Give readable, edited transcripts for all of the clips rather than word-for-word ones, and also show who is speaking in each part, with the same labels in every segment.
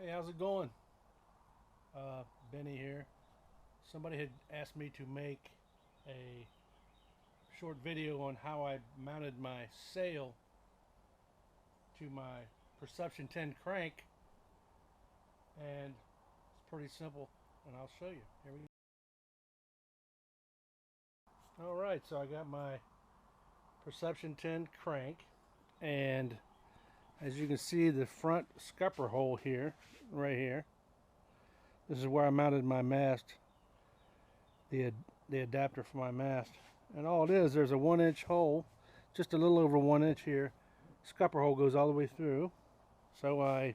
Speaker 1: Hey, how's it going? Benny here. Somebody had asked me to make a short video on how I mounted my sail to my Perception 10 crank, and it's pretty simple, and I'll show you. Here we go. Alright, so I got my Perception 10 crank, and as you can see, the front scupper hole here, right here, this is where I mounted my mast, the adapter for my mast. And all it is, there's a 1-inch hole, just a little over 1 inch here. Scupper hole goes all the way through. So I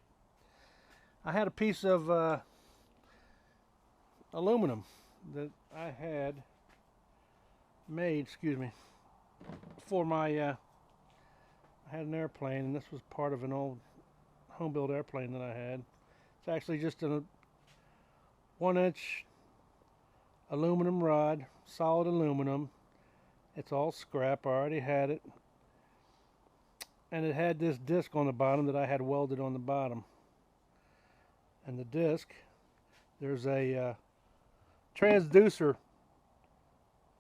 Speaker 1: had a piece of aluminum that I had made, for my I had an airplane, and this was part of an old home-built airplane that I had. It's actually just a 1-inch aluminum rod, solid aluminum. It's all scrap. I already had it, and it had this disc on the bottom that I had welded on the bottom. And the disc, there's a transducer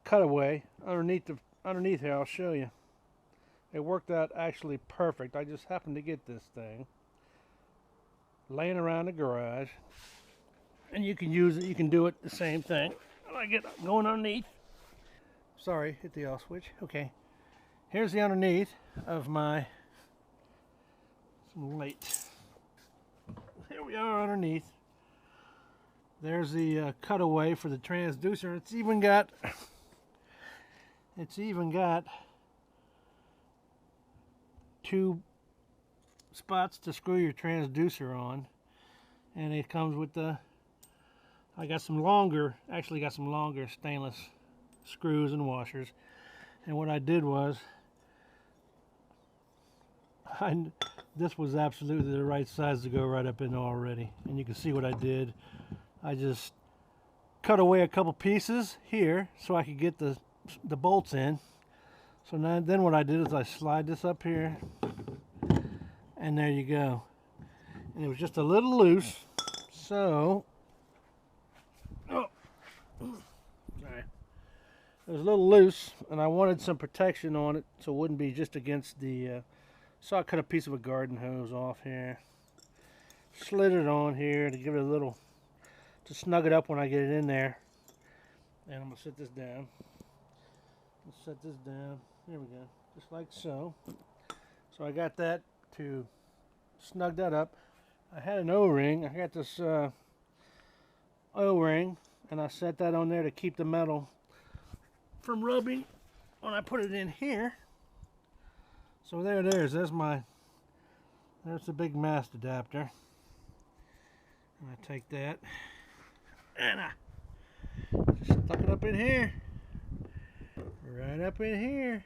Speaker 1: cutaway underneath here. I'll show you. It worked out actually perfect. I just happened to get this thing laying around the garage, and you can use it. You can do it the same thing. I get going underneath. Sorry, hit the off switch. Okay, here's the underneath of my some light. Here we are underneath. There's the cutaway for the transducer. It's even got two spots to screw your transducer on, and it comes with the I got some longer stainless screws and washers. And what I did was this was absolutely the right size to go right up in already, and you can see what I did. I just cut away a couple pieces here so I could get the bolts in. So then what I did is I slide this up here, and there you go. And it was just a little loose, so it was a little loose, and I wanted some protection on it so it wouldn't be just against the so I cut a piece of a garden hose off here, slid it on here to give it a little, to snug it up when I get it in there. And I'm gonna set this down. Let's set this down. There we go, just like so. So I got that to snug that up. I had an O-ring. I got this O-ring, and I set that on there to keep the metal from rubbing when I put it in here. So there it is. There's the big mast adapter. And I take that and I just stuck it up in here, right up in here.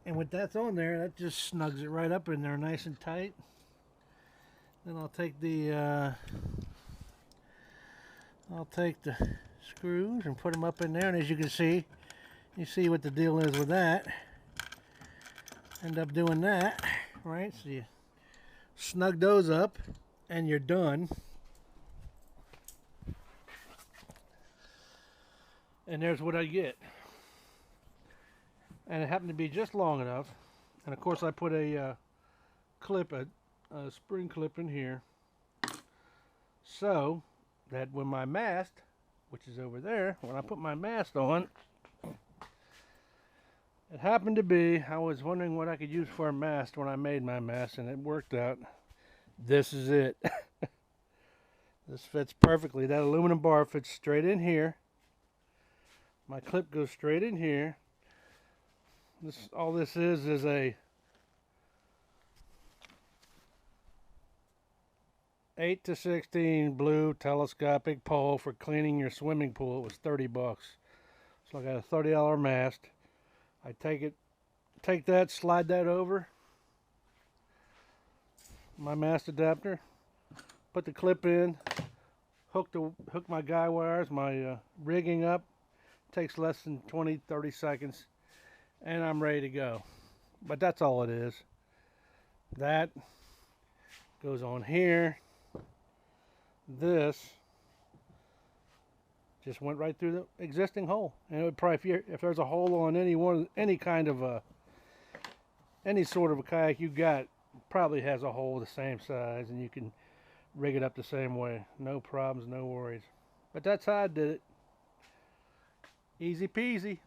Speaker 1: And with that's on there, that just snugs it right up in there, nice and tight. Then I'll take the screws and put them up in there, and as you can see, you see what the deal is with that. End up doing that, right? So you snug those up and you're done. And there's what I get. And it happened to be just long enough. And of course I put a spring clip in here, so that when my mast, which is over there, when I put my mast on, it happened to be, I was wondering what I could use for a mast when I made my mast, and it worked out. This is it. This fits perfectly. That aluminum bar fits straight in here. My clip goes straight in here. All this is a 8-16 blue telescopic pole for cleaning your swimming pool. It was 30 bucks. So I got a $30 mast. I take that, slide that over my mast adapter, put the clip in, hook my guy wires, my rigging up. Takes less than 20-30 seconds, and I'm ready to go. But that's all it is. That goes on here. this just went right through the existing hole, and it would probably, if there's a hole on any kind of any sort of a kayak you got, probably has a hole the same size, and you can rig it up the same way. No problems, no worries. But that's how I did it. Easy peasy.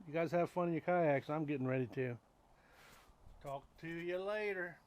Speaker 1: You guys have fun in your kayaks. I'm getting ready to. Talk to you later.